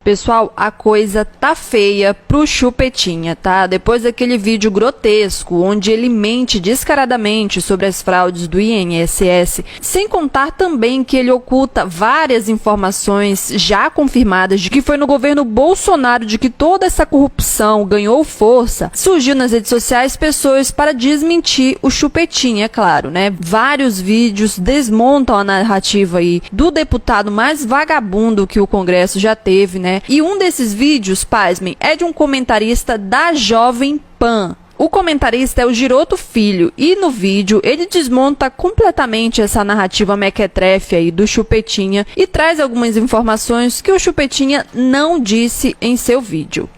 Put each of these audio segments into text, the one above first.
Pessoal, a coisa tá feia pro Chupetinha, tá? Depois daquele vídeo grotesco, onde ele mente descaradamente sobre as fraudes do INSS, sem contar também que ele oculta várias informações já confirmadas de que foi no governo Bolsonaro de que toda essa corrupção ganhou força, surgiu nas redes sociais pessoas para desmentir o Chupetinha, é claro, né? Vários vídeos desmontam a narrativa aí do deputado mais vagabundo que o Congresso já teve, né? E um desses vídeos, pasmem, é de um comentarista da Jovem Pan. O comentarista é o Giroto Filho e no vídeo ele desmonta completamente essa narrativa mequetrefe aí do Chupetinha e traz algumas informações que o Chupetinha não disse em seu vídeo.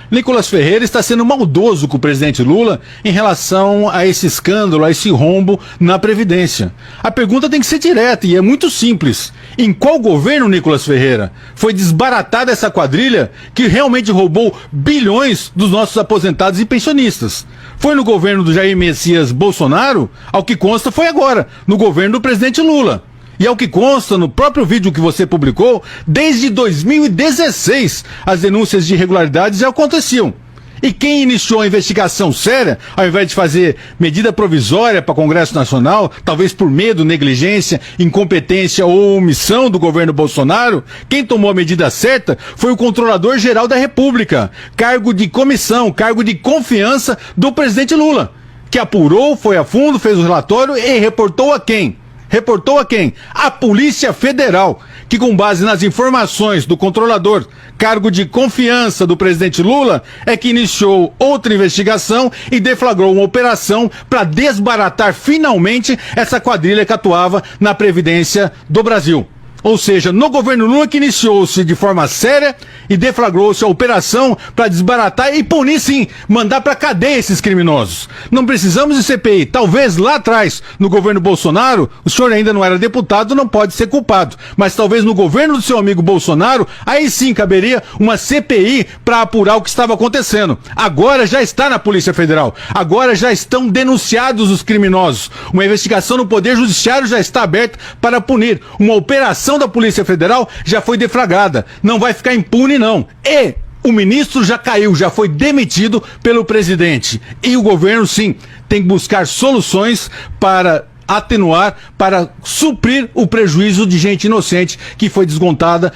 Nicolas Ferreira está sendo maldoso com o presidente Lula em relação a esse escândalo, a esse rombo na Previdência. A pergunta tem que ser direta e é muito simples. Em qual governo, Nicolas Ferreira, foi desbaratada essa quadrilha que realmente roubou bilhões dos nossos aposentados e pensionistas? Foi no governo do Jair Messias Bolsonaro? Ao que consta, foi agora, no governo do presidente Lula. E ao que consta no próprio vídeo que você publicou, desde 2016 as denúncias de irregularidades já aconteciam. E quem iniciou a investigação séria, ao invés de fazer medida provisória para o Congresso Nacional, talvez por medo, negligência, incompetência ou omissão do governo Bolsonaro, quem tomou a medida certa foi o Controlador-Geral da República, cargo de comissão, cargo de confiança do presidente Lula, que apurou, foi a fundo, fez o relatório e reportou a quem? Reportou a quem? A Polícia Federal, que com base nas informações do controlador, cargo de confiança do presidente Lula, é que iniciou outra investigação e deflagrou uma operação para desbaratar finalmente essa quadrilha que atuava na Previdência do Brasil. Ou seja, no governo Lula que iniciou-se de forma séria e deflagrou-se a operação para desbaratar e punir sim, mandar para cadeia esses criminosos. Não precisamos de CPI. Talvez lá atrás, no governo Bolsonaro, o senhor ainda não era deputado, não pode ser culpado. Mas talvez no governo do seu amigo Bolsonaro, aí sim caberia uma CPI para apurar o que estava acontecendo. Agora já está na Polícia Federal. Agora já estão denunciados os criminosos. Uma investigação no Poder Judiciário já está aberta para punir. Uma operação da Polícia Federal já foi deflagrada, não vai ficar impune não. E o ministro já caiu, já foi demitido pelo presidente. E o governo sim, tem que buscar soluções para atenuar, para suprir o prejuízo de gente inocente que foi descontada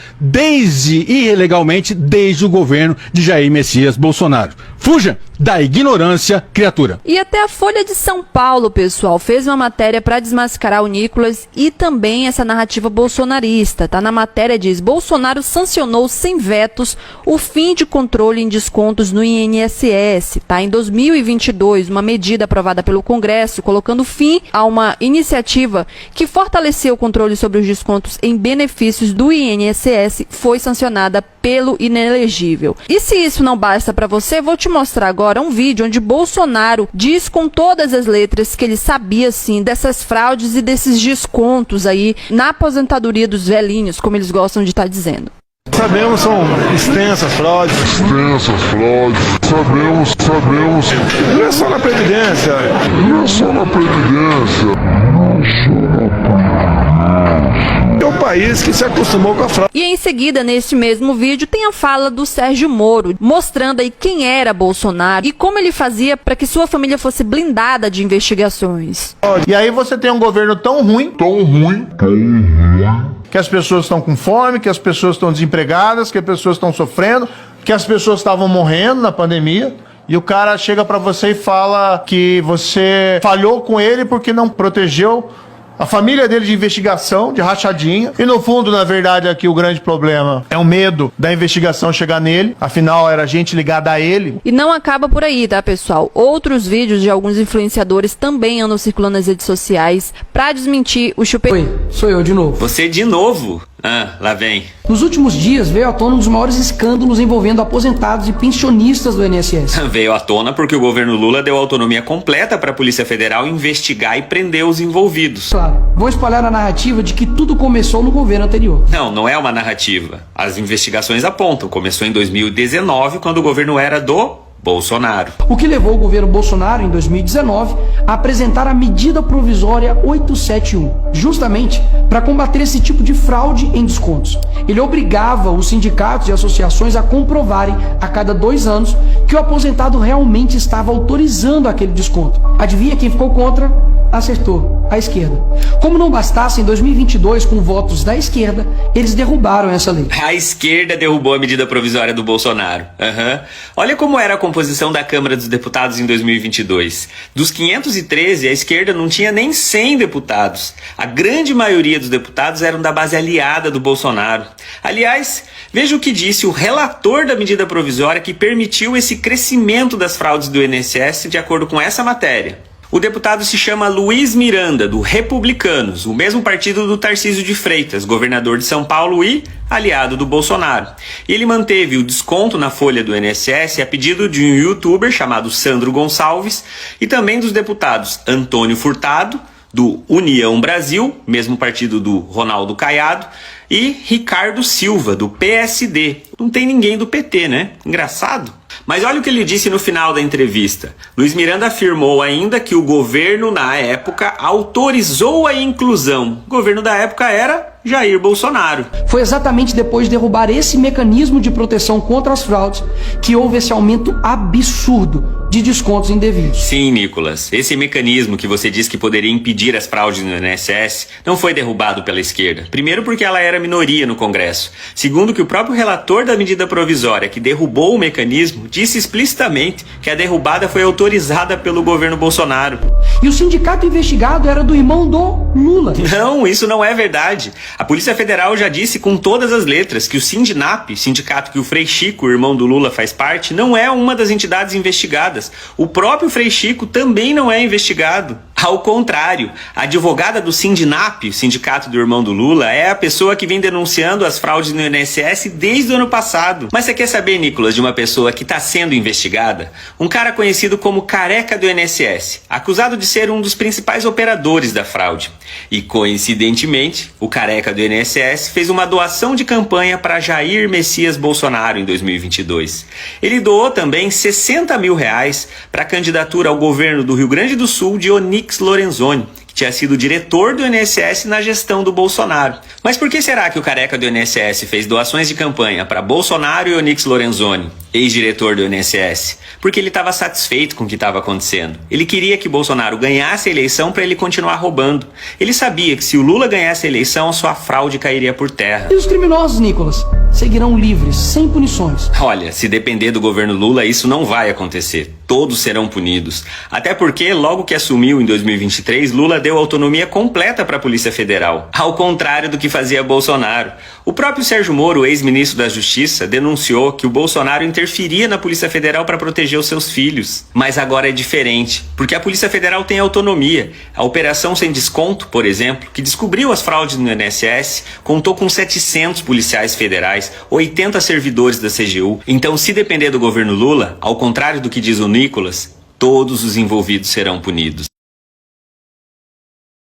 ilegalmente desde o governo de Jair Messias Bolsonaro. Fuja da ignorância, criatura. E até a Folha de São Paulo, pessoal, fez uma matéria para desmascarar o Nicolas e também essa narrativa bolsonarista, tá? Na matéria diz: Bolsonaro sancionou sem vetos o fim de controle em descontos no INSS, tá? Em 2022, uma medida aprovada pelo Congresso colocando fim a uma iniciativa que fortaleceu o controle sobre os descontos em benefícios do INSS foi sancionada pelo inelegível. E se isso não basta para você, vou te mostrar agora um vídeo onde Bolsonaro diz com todas as letras que ele sabia sim dessas fraudes e desses descontos aí na aposentadoria dos velhinhos, como eles gostam de estar dizendo. Sabemos, são extensas fraudes. Sabemos. Não é só na Previdência. É um país que se acostumou com a fraude. E em seguida, neste mesmo vídeo, tem a fala do Sérgio Moro, mostrando aí quem era Bolsonaro e como ele fazia para que sua família fosse blindada de investigações. E aí você tem um governo tão ruim, que as pessoas estão com fome, que as pessoas estão desempregadas, que as pessoas estão sofrendo, que as pessoas estavam morrendo na pandemia. E o cara chega pra você e fala que você falhou com ele porque não protegeu a família dele de investigação, de rachadinha. E no fundo, na verdade, aqui o grande problema é o medo da investigação chegar nele. Afinal, era gente ligada a ele. E não acaba por aí, tá, pessoal? Outros vídeos de alguns influenciadores também andam circulando nas redes sociais pra desmentir o Chupetinha. Oi, sou eu de novo. Você de novo? Ah, lá vem. Nos últimos dias veio à tona um dos maiores escândalos envolvendo aposentados e pensionistas do INSS. Veio à tona porque o governo Lula deu autonomia completa para a Polícia Federal investigar e prender os envolvidos. Claro, vão espalhar a narrativa de que tudo começou no governo anterior. Não é uma narrativa. As investigações apontam. Começou em 2019, quando o governo era do Bolsonaro. O que levou o governo Bolsonaro, em 2019, a apresentar a medida provisória 871, justamente para combater esse tipo de fraude em descontos. Ele obrigava os sindicatos e associações a comprovarem, a cada 2 anos, que o aposentado realmente estava autorizando aquele desconto. Adivinha quem ficou contra? Acertou, a esquerda. Como não bastasse, em 2022, com votos da esquerda, eles derrubaram essa lei. A esquerda derrubou a medida provisória do Bolsonaro. Olha como era a composição da Câmara dos Deputados em 2022. Dos 513, a esquerda não tinha nem 100 deputados. A grande maioria dos deputados eram da base aliada do Bolsonaro. Aliás, veja o que disse o relator da medida provisória que permitiu esse crescimento das fraudes do INSS de acordo com essa matéria. O deputado se chama Luiz Miranda, do Republicanos, o mesmo partido do Tarcísio de Freitas, governador de São Paulo e aliado do Bolsonaro. E ele manteve o desconto na folha do INSS a pedido de um youtuber chamado Sandro Gonçalves e também dos deputados Antônio Furtado, do União Brasil, mesmo partido do Ronaldo Caiado, e Ricardo Silva, do PSD. Não tem ninguém do PT, né? Engraçado. Mas olha o que ele disse no final da entrevista. Luiz Miranda afirmou ainda que o governo, na época, autorizou a inclusão. O governo da época era Jair Bolsonaro. Foi exatamente depois de derrubar esse mecanismo de proteção contra as fraudes que houve esse aumento absurdo de descontos indevidos. Sim, Nicolas. Esse mecanismo que você diz que poderia impedir as fraudes no INSS não foi derrubado pela esquerda. Primeiro porque ela era minoria no Congresso. Segundo que o próprio relator da medida provisória que derrubou o mecanismo disse explicitamente que a derrubada foi autorizada pelo governo Bolsonaro. E o sindicato investigado era do irmão do Lula. Não, isso não é verdade. A Polícia Federal já disse com todas as letras que o Sindinap, sindicato que o Frei Chico, o irmão do Lula, faz parte, não é uma das entidades investigadas. O próprio Frei Chico também não é investigado. Ao contrário, a advogada do Sindinap, o sindicato do irmão do Lula, é a pessoa que vem denunciando as fraudes no INSS desde o ano passado. Mas você quer saber, Nicolas, de uma pessoa que está sendo investigada? Um cara conhecido como Careca do INSS, acusado de ser um dos principais operadores da fraude. E, coincidentemente, o Careca do INSS fez uma doação de campanha para Jair Messias Bolsonaro em 2022. Ele doou também 60 mil reais para a candidatura ao governo do Rio Grande do Sul de Onyx Lorenzoni, que tinha sido diretor do INSS na gestão do Bolsonaro. Mas por que será que o Careca do INSS fez doações de campanha para Bolsonaro e Onyx Lorenzoni, ex-diretor do INSS? Porque ele estava satisfeito com o que estava acontecendo. Ele queria que Bolsonaro ganhasse a eleição para ele continuar roubando. Ele sabia que se o Lula ganhasse a eleição, sua fraude cairia por terra. E os criminosos, Nicolas, seguirão livres, sem punições. Olha, se depender do governo Lula, isso não vai acontecer. Todos serão punidos. Até porque, logo que assumiu em 2023, Lula deu autonomia completa para a Polícia Federal, ao contrário do que fazia Bolsonaro. O próprio Sérgio Moro, ex-ministro da Justiça, denunciou que o Bolsonaro interferia na Polícia Federal para proteger os seus filhos. Mas agora é diferente, porque a Polícia Federal tem autonomia. A Operação Sem Desconto, por exemplo, que descobriu as fraudes no INSS, contou com 700 policiais federais, 80 servidores da CGU. Então, se depender do governo Lula, ao contrário do que diz o Nicolas, todos os envolvidos serão punidos.